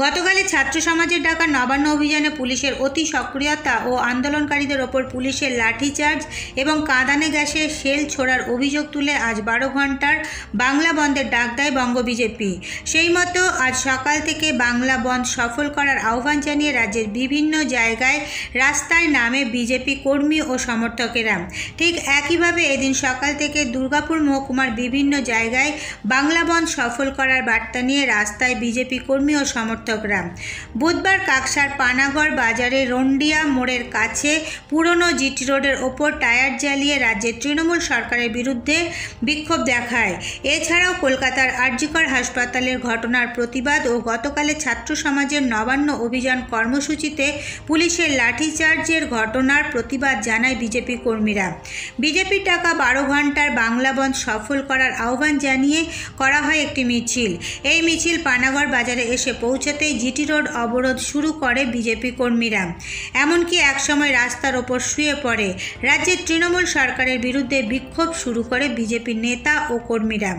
গতকালে ছাত্র সমাজের ডাকা নবান্ন অভিযানে পুলিশের অতি সক্রিয়তা ও আন্দোলনকারীদের ওপর পুলিশের লাঠিচার্জ এবং কাঁদানে গ্যাসের শেল ছোড়ার অভিযোগ তুলে আজ 12 ঘন্টার বাংলা বন্ধের ডাক দেয় বঙ্গ বিজেপি। সেই মতো আজ সকাল থেকে বাংলা বন্ধ সফল করার আহ্বান জানিয়ে রাজ্যের বিভিন্ন জায়গায় রাস্তায় নামে বিজেপি কর্মী ও সমর্থকেরা। ঠিক একইভাবে এদিন সকাল থেকে দুর্গাপুর মহকুমার বিভিন্ন জায়গায় বাংলা বন্ধ সফল করার বার্তা নিয়ে রাস্তায় বিজেপি কর্মী ও সমর্থকরা। বুধবার কাকসার পানাগড় বাজারে রন্ডিয়া মোড়ের কাছে পুরনো জিটি রোডের ওপর টায়ার জ্বালিয়ে রাজ্যের তৃণমূল সরকারের বিরুদ্ধে বিক্ষোভ দেখায়। এছাড়াও কলকাতার আরজিকর হাসপাতালের ঘটনার প্রতিবাদ ও গতকালে ছাত্র সমাজের নবান্ন অভিযান কর্মসূচিতে পুলিশের লাঠিচার্জের ঘটনার প্রতিবাদ জানায় বিজেপি কর্মীরা। বিজেপির ডাকা 12 ঘন্টার বাংলা বন্ধ সফল করার আহ্বান জানিয়ে করা হয় একটি মিছিল। এই মিছিল পানাগড় বাজারে এসে পৌঁছতেই জিটি রোড অবরোধ শুরু করে বিজেপি কর্মীরা। এমনকি একসময় রাস্তার ওপর শুয়ে পড়ে রাজ্যের তৃণমূল সরকারের বিরুদ্ধে বিক্ষোভ শুরু করে বিজেপির নেতা ও কর্মীরা।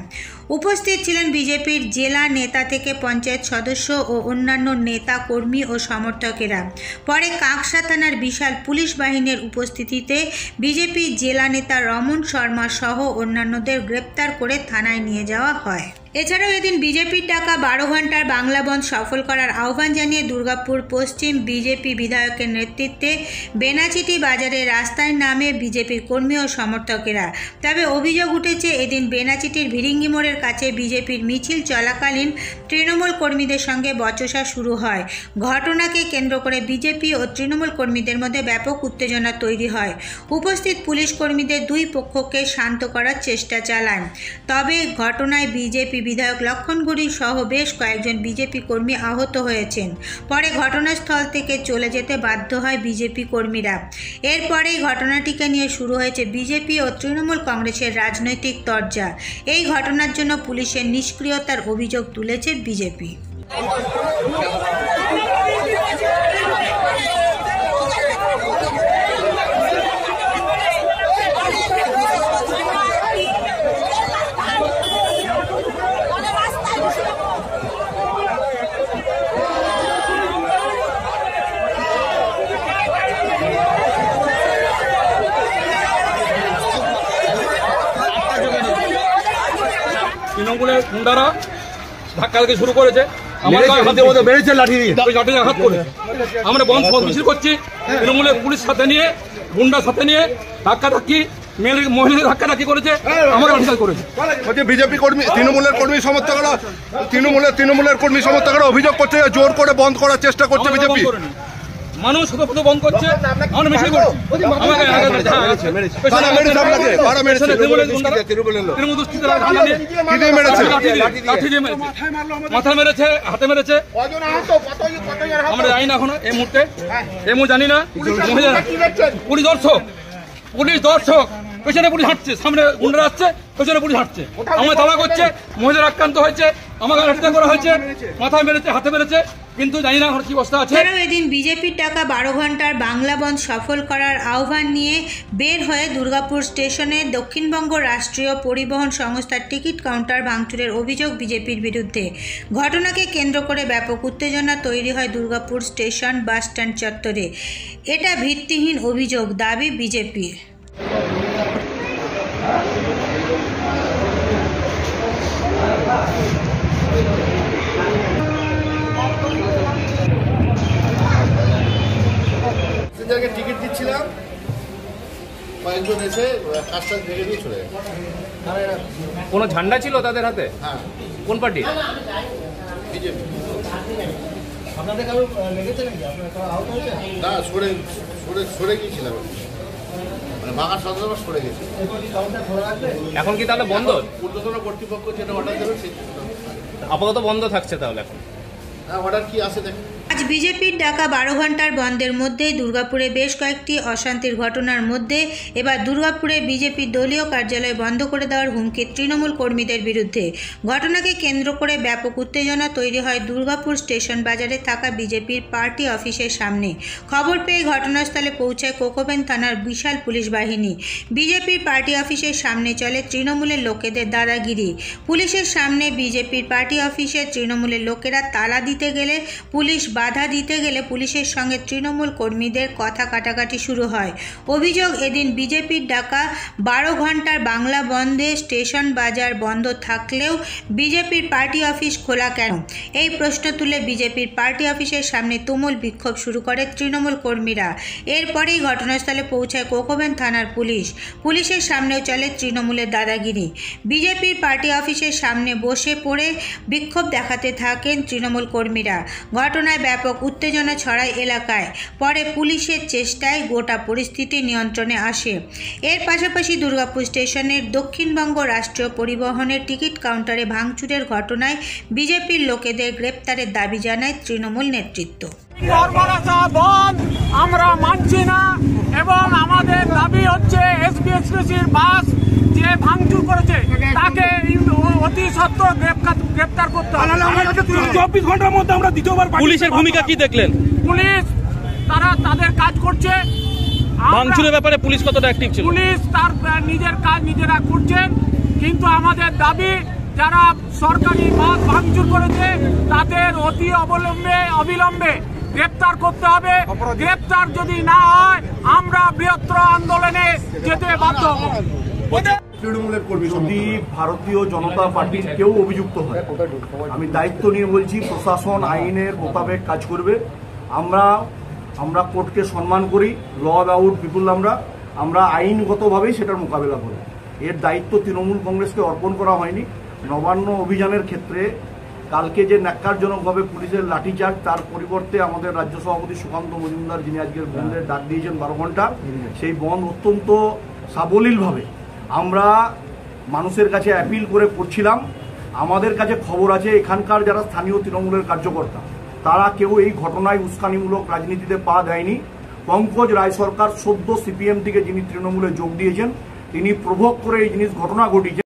উপস্থিত ছিলেন বিজেপির জেলা নেতা থেকে পঞ্চায়েত সদস্য ও অন্যান্য নেতা কর্মী ও সমর্থকেরা। পরে কাকসা থানার বিশাল পুলিশ বাহিনীর উপস্থিতিতে বিজেপি জেলা নেতা রমন শর্মা সহ অন্যান্যদের গ্রেপ্তার করে থানায় নিয়ে যাওয়া হয়। এছাড়াও এদিন বিজেপির ডাকা 12 ঘন্টার বাংলা বন্ধ সফল করার আহ্বান জানিয়ে দুর্গাপুর পশ্চিম বিজেপি বিধায়কের নেতৃত্বে বেনাচিটি বাজারে রাস্তায় নামে বিজেপির কর্মী ও সমর্থকেরা। তবে অভিযোগ উঠেছে এদিন বেনাচিটির ভিরিঙ্গি মোড়ের কাছে বিজেপির মিছিল চলাকালীন তৃণমূল কর্মীদের সঙ্গে বচসা শুরু হয়। ঘটনাকে কেন্দ্র করে বিজেপি ও তৃণমূল কর্মীদের মধ্যে ব্যাপক উত্তেজনা তৈরি হয়। উপস্থিত পুলিশ কর্মীদের দুই পক্ষকে শান্ত করার চেষ্টা চালান। তবে ঘটনায় বিজেপি বিধায়ক লক্ষণগুড়ি সহ বেশ কয়েকজন বিজেপি কর্মী আহত হয়েছেন। পরে ঘটনাস্থল থেকে চলে যেতে বাধ্য হয় বিজেপি কর্মীরা। এরপরেই ঘটনাটিকে নিয়ে শুরু হয়েছে বিজেপি ও তৃণমূল কংগ্রেসের রাজনৈতিক তরজা। এই ঘটনার জন্য পুলিশের নিষ্ক্রিয়তার অভিযোগ তুলেছে বিজেপি। তৃণমূলের গুন্ডারা ধাক্কা দিতে শুরু করেছে, আঘাত করেছে। আমরা বন্ধ মিছিল করছি, তৃণমূলের পুলিশ সাথে নিয়ে গুন্ডার সাথে নিয়ে ধাক্কাধাক্কি মহিলাদের ধাক্কাধাক্কি করেছে, আমাকে লাঠিচার্জ করেছে। বিজেপি কর্মী তৃণমূলের কর্মী সমর্থকরা অভিযোগ করছে জোর করে বন্ধ করার চেষ্টা করছে বিজেপি। মানুষ শুধু বন্ধ করছে, আমরা মিছিল করছি। মাথা মেরেছে, হাতে মেরেছে, আমরা জানি না এখনো এই মুহূর্তে জানি না। পুলিশ দর্শক পেছনে পুলিশ হাঁটছে, সামনে গুন্ডারা আসছে, পেছনে পুলিশ হাঁটছে, আমায় তাড়া করছে। মহিলারা আক্রান্ত হয়েছে, আমাকে লাঠিচার্জ করা হয়েছে, মাথায় মেরেছে, হাতে মেরেছে, কিন্তু জানি না কি অবস্থা আছে। এদিন বিজেপির ডাকা 12 ঘন্টার বাংলা বন্ধ সফল করার আহ্বান নিয়ে বের হয়ে দুর্গাপুর স্টেশনে দক্ষিণবঙ্গ রাষ্ট্রীয় পরিবহন সংস্থার টিকিট কাউন্টার ভাঙচুরের অভিযোগ বিজেপির বিরুদ্ধে। ঘটনাকে কেন্দ্র করে ব্যাপক উত্তেজনা তৈরি হয় দুর্গাপুর স্টেশন বাস স্ট্যান্ড চত্বরে। এটা ভিত্তিহীন অভিযোগ, দাবি বিজেপির। টিকিট দিচ্ছিলাম, কয়েকজন এসে কাজটা ভেঙে দিয়ে চলে গেছে। কোনো ঝান্ডা ছিল তাদের হাতে? হ্যাঁ। কোন পার্টি? বিজেপি। আপনাদের কারো লেগেছে নাকি? আপনার কারো আহত হয়েছে? না, সরে গিয়েছিলাম, মানে বাঘার সদস্য সরে গেছে। এখন কি তাহলে বন্ধ? ঊর্ধ্বতন কর্তৃপক্ষ যেটা অর্ডার দেবে সেই আপাতত বন্ধ থাকছে তাহলে এখন? হ্যাঁ, অর্ডার কি আছে দেখুন। আজ বিজেপির ডাকা 12 ঘন্টার বন্ধের মধ্যেই দুর্গাপুরে বেশ কয়েকটি অশান্তির ঘটনার মধ্যে এবার দুর্গাপুরে বিজেপির দলীয় কার্যালয় বন্ধ করে দেওয়ার হুমকি তৃণমূল কর্মীদের বিরুদ্ধে। ঘটনাকে কেন্দ্র করে ব্যাপক উত্তেজনা তৈরি হয় দুর্গাপুর স্টেশন বাজারে থাকা বিজেপির পার্টি অফিসের সামনে। খবর পেয়ে ঘটনাস্থলে পৌঁছায় কোকোবেন থানার বিশাল পুলিশ বাহিনী। বিজেপির পার্টি অফিসের সামনে চলে তৃণমূলের লোকেদের দাদাগিরি। পুলিশের সামনে বিজেপির পার্টি অফিসে তৃণমূলের লোকেরা তালা দিতে গেলে পুলিশ বাধা দিতে গেলে পুলিশের সঙ্গে তৃণমূল কর্মীদের কথা কাটাকাটি শুরু হয়। অভিযোগ, এদিন বিজেপির ডাকা 12 ঘন্টার বাংলা বন্ধে স্টেশন বাজার বন্ধ থাকলেও বিজেপির পার্টি অফিস খোলা কেন? এই প্রশ্ন তুলে বিজেপির পার্টি অফিসের সামনে তুমুল বিক্ষোভ শুরু করে তৃণমূল কর্মীরা। এরপরেই ঘটনাস্থলে পৌঁছায় কোকোবেন থানার পুলিশ। পুলিশের সামনেও চলে তৃণমূলের দাদাগিরি। বিজেপির পার্টি অফিসের সামনে বসে পড়ে বিক্ষোভ দেখাতে থাকেন তৃণমূল কর্মীরা। ঘটনায় ব্যাপক উত্তেজনা ছড়ায় এলাকায়। পরে পুলিশের চেষ্টায় গোটা পরিস্থিতি নিয়ন্ত্রণে আসে। এর পাশাপাশি দুর্গাপুর স্টেশনের দক্ষিণবঙ্গ রাষ্ট্রীয় পরিবহনের টিকিট কাউন্টারে ভাঙচুরের ঘটনায় বিজেপির লোকেদের গ্রেপ্তারের দাবি জানায় তৃণমূল নেতৃত্ব। আমরা মানছি না এবং আমাদের দাবি হচ্ছে এসবিএসটিসির বাস যে ভাঙচুর করেছে তাকে অতি সত্বর গ্রেপ্তার করতে হবে। 24 ঘন্টার মধ্যে আমরা দ্বিতীয়বার পুলিশের ভূমিকা কি দেখলেন? পুলিশ তারা তাদের কাজ করছে। ভাঙচুরের ব্যাপারে পুলিশ কতটা অ্যাক্টিভ ছিল? পুলিশ তার নিজের কাজ নিজেরা করছেন, কিন্তু আমাদের দাবি যারা সরকারি বাস ভাঙচুর করেছে তাদের অতি অবিলম্বে গ্রেপ্তার করতে হবে। গ্রেপ্তার যদি না হয় আমরা বৃহত্তর আন্দোলনে যেতে বাধ্য হব। তৃণমূলের কর্মী যদি ভারতীয় জনতা পার্টির কেউ অভিযুক্ত হয়, আমি দায়িত্ব নিয়ে বলছি প্রশাসন আইনের মোতাবেক কাজ করবে। আমরা কোর্টকে সম্মান করি, ল অ্যাবাউট পিপুল, আমরা আইনগতভাবেই সেটার মোকাবেলা করি। এর দায়িত্ব তৃণমূল কংগ্রেসকে অর্পণ করা হয়নি। নবান্ন অভিযানের ক্ষেত্রে কালকে যে ন্যাক্কারজনকভাবে পুলিশের লাঠিচার্জ, তার পরিবর্তে আমাদের রাজ্য সভাপতি সুকান্ত মজুমদার, যিনি আজকের বন্ধের ডাক দিয়েছেন 12 ঘন্টা, সেই বন্ধ অত্যন্ত সাবলীলভাবে আমরা মানুষের কাছে অ্যাপিল করে করছিলাম। আমাদের কাছে খবর আছে এখানকার যারা স্থানীয় তৃণমূলের কার্যকর্তা তারা কেউ এই ঘটনায় উস্কানিমূলক রাজনীতিতে পা দেয়নি। পঙ্কজ রায় সরকার সদ্য সিপিএম থেকে যিনি তৃণমূলে যোগ দিয়েছেন, তিনি প্রভোগ করে এই ঘটনা ঘটিয়েছেন।